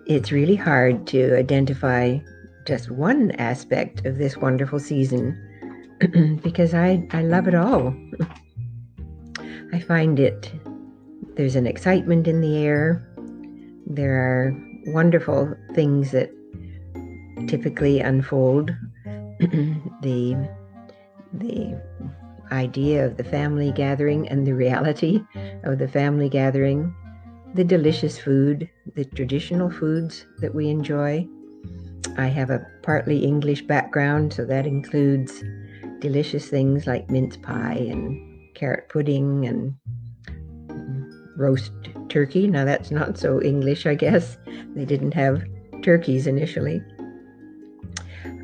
it's really hard to identify just one aspect of this wonderful season because I love it all. I find there's an excitement in the air. There are wonderful things that typically unfold. the the idea of the family gathering and the reality of the family gathering, the delicious food, the traditional foods that we enjoy. I have a partly English background, so that includes delicious things like mince pie and carrot pudding and roast turkey. Now that's not so English, I guess. They didn't have turkeys initially.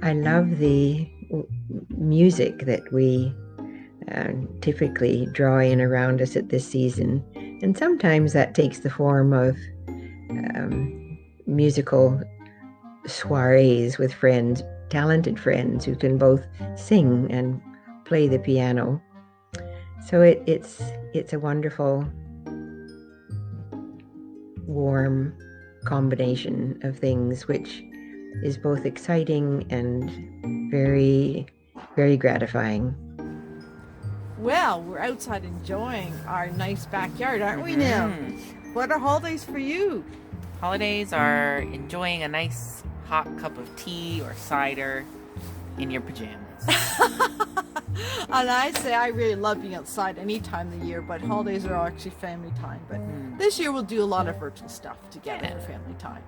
I love the music that we typically draw in around us at this season, and sometimes that takes the form of musical soirees with friends, talented friends who can both sing and play the piano. So it's a wonderful, warm combination of things, which is both exciting and very, very gratifying. Well, we're outside enjoying our nice backyard, aren't we, Neil? What are holidays for you? Holidays are enjoying a nice hot cup of tea or cider in your pajamas. And I say I really love being outside any time of the year, but holidays are actually family time. But this year we'll do a lot of virtual stuff together for family time.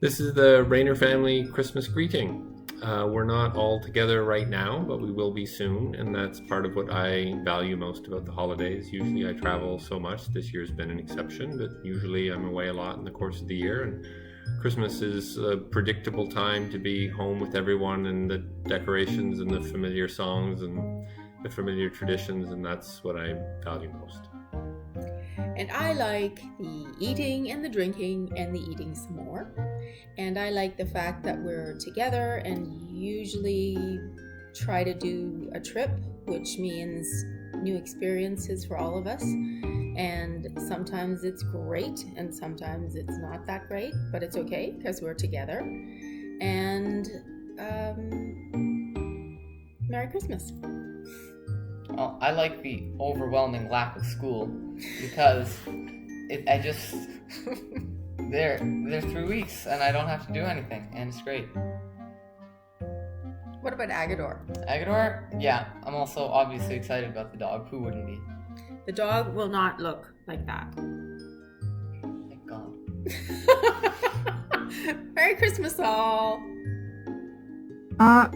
This is the Rayner family Christmas greeting. We're not all together right now, but we will be soon, and that's part of what I value most about the holidays. Usually I travel so much. This year's been an exception, but usually I'm away a lot in the course of the year, and Christmas is a predictable time to be home with everyone and the decorations and the familiar songs and the familiar traditions, and that's what I value most. And I like the eating and the drinking and the eating some more. And I like the fact that we're together and usually try to do a trip, which means new experiences for all of us. And sometimes it's great and sometimes it's not that great, but it's okay because we're together. And Merry Christmas. Well, I like the overwhelming lack of school because they're 3 weeks and I don't have to do anything, and it's great. What about Agador? Agador? Yeah, I'm also obviously excited about the dog. Who wouldn't be? The dog will not look like that. Thank God. Merry Christmas, all!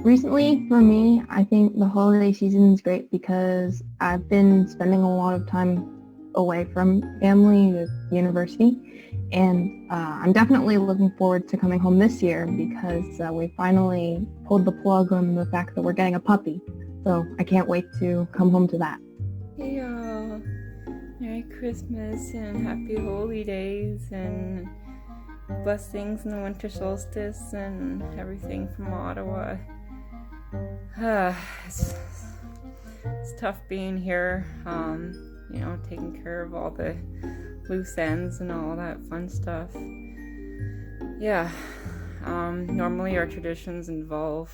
Recently, for me, I think the holiday season is great because I've been spending a lot of time away from family with university, and I'm definitely looking forward to coming home this year because we finally pulled the plug on the fact that we're getting a puppy, so I can't wait to come home to that. Hey y'all, Merry Christmas and Happy Holy Days and blessings in the winter solstice and everything from Ottawa. It's tough being here, taking care of all the loose ends and all that fun stuff. Yeah, normally our traditions involve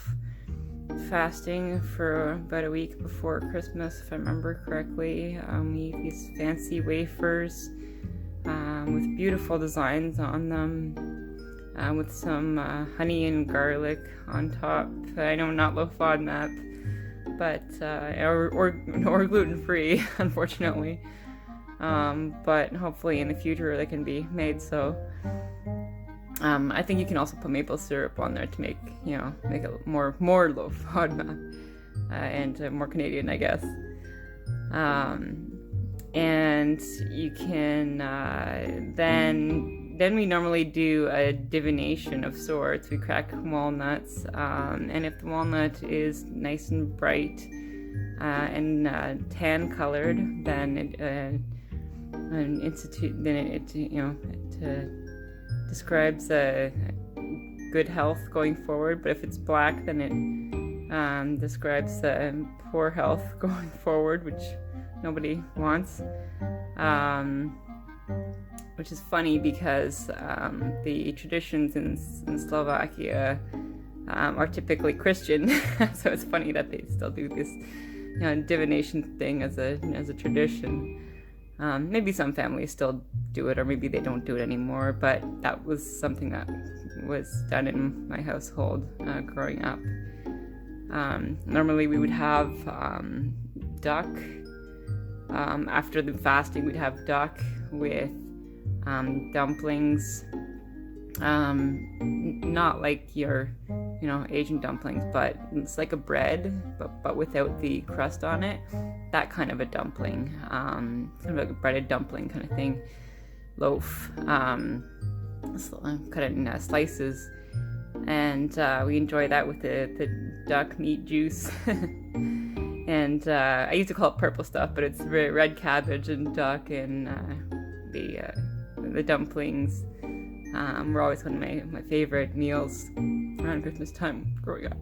fasting for about a week before Christmas, if I remember correctly. We eat these fancy wafers with beautiful designs on them, with some honey and garlic on top. I know not low FODMAP, but or gluten-free, unfortunately. But hopefully in the future they can be made so. I think you can also put maple syrup on there to make it more low FODMAP and more Canadian, I guess. And you can then we normally do a divination of sorts. We crack walnuts, and if the walnut is nice and bright and tan colored, then describes good health going forward, but if it's black, then it describes poor health going forward, which nobody wants. Which is funny because the traditions in Slovakia are typically Christian, so it's funny that they still do this, divination thing as a tradition. Maybe some families still do it, or maybe they don't do it anymore, but that was something that was done in my household growing up. Normally we would have duck. After the fasting, we'd have duck with dumplings. Not like your, Asian dumplings, but it's like a bread, but without the crust on it. That kind of a dumpling, kind of like a breaded dumpling kind of thing. Loaf, cut it in slices, and we enjoy that with the duck meat juice. And I used to call it purple stuff, but it's red cabbage and duck, and the dumplings were always one of my favorite meals around Christmas time growing up.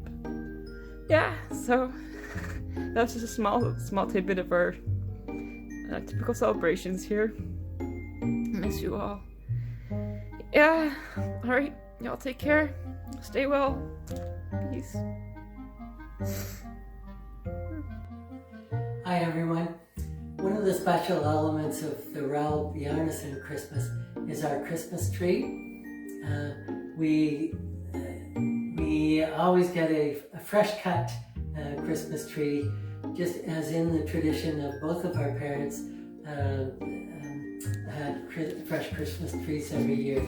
Yeah, so that's just a small tidbit of our typical celebrations here. I miss you all. Yeah, all right, y'all take care. Stay well. Peace. Hi everyone. One of the special elements of the Rel Bjarnason Christmas is our Christmas tree. We always get a fresh cut Christmas tree, just as in the tradition of both of our parents had fresh Christmas trees every year.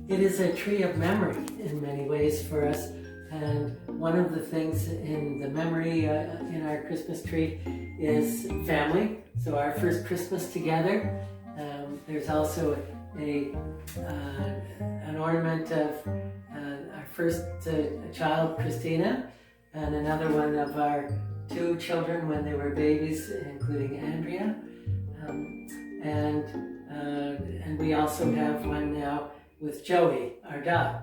It is a tree of memory in many ways for us. And one of the things in the memory in our Christmas tree is family. So our first Christmas together. There's also an ornament of our first child, Christina, and another one of our two children when they were babies, including Andrea. And we also have one now with Joey, our dog.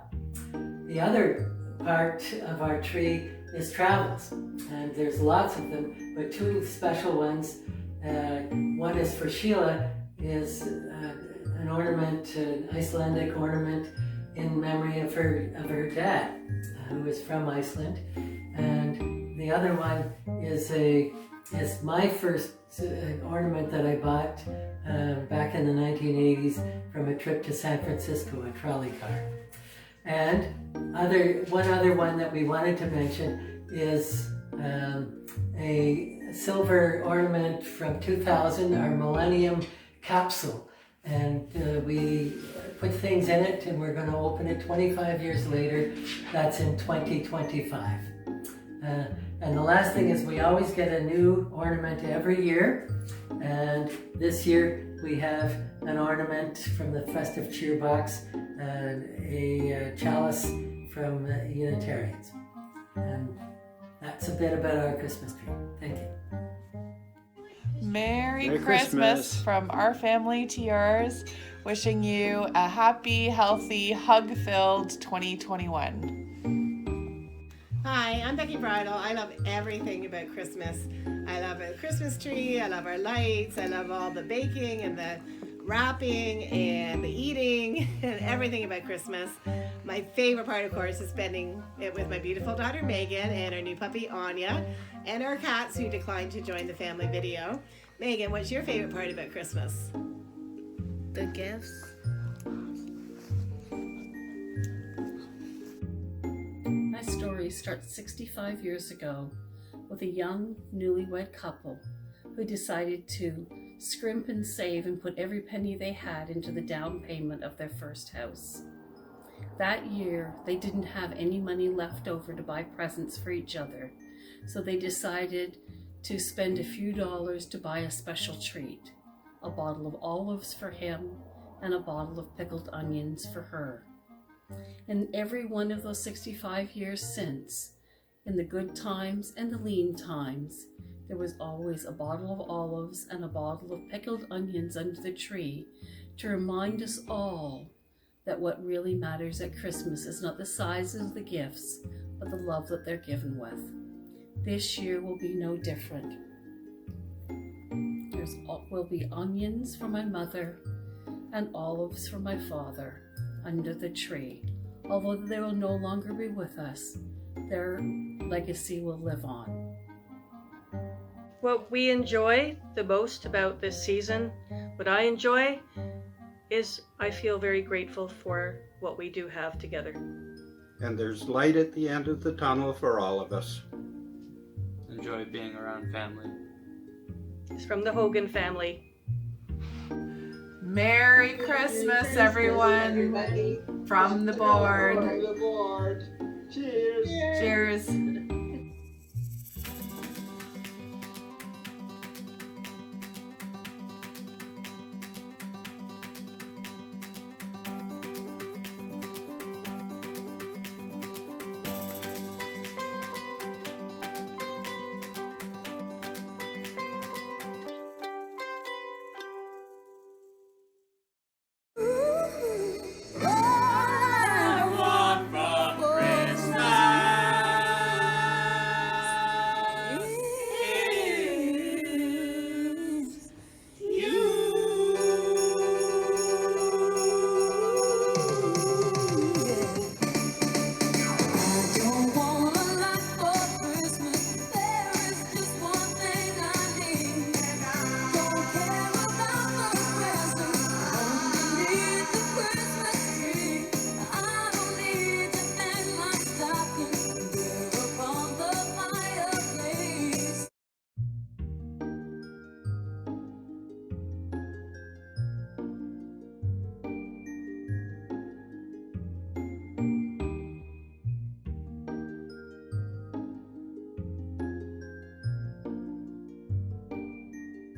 The other part of our tree is travels, and there's lots of them, but two special ones. One is for Sheila, is an ornament, an Icelandic ornament in memory of her dad, who is from Iceland. And the other one is my first ornament that I bought back in the 1980s from a trip to San Francisco, a trolley car. And one other one that we wanted to mention is a silver ornament from 2000, our Millennium Capsule. And we put things in it, and we're going to open it 25 years later. That's in 2025. And the last thing is we always get a new ornament every year. And this year we have an ornament from the Festive Cheer Box, a chalice from Unitarians. And that's a bit about our Christmas tree. Thank you. Merry Christmas from our family to yours. Wishing you a happy, healthy, hug-filled 2021. Hi, I'm Becky Bridle. I love everything about Christmas. I love a Christmas tree, I love our lights, I love all the baking and the wrapping and the eating and everything about Christmas. My favorite part, of course, is spending it with my beautiful daughter Megan and our new puppy Anya and our cats who declined to join the family video. Megan, what's your favorite part about Christmas? The gifts. My story starts 65 years ago with a young newlywed couple who decided to scrimp and save and put every penny they had into the down payment of their first house. That year, they didn't have any money left over to buy presents for each other, so they decided to spend a few dollars to buy a special treat, a bottle of olives for him and a bottle of pickled onions for her. And every one of those 65 years since, in the good times and the lean times, there was always a bottle of olives and a bottle of pickled onions under the tree to remind us all that what really matters at Christmas is not the size of the gifts, but the love that they're given with. This year will be no different. There will be onions for my mother and olives for my father under the tree. Although they will no longer be with us, their legacy will live on. What we enjoy the most about this season, what I enjoy, is I feel very grateful for what we do have together. And there's light at the end of the tunnel for all of us. Enjoy being around family. It's from the Hogan family. Merry Christmas, everyone. From the board. Cheers. Cheers.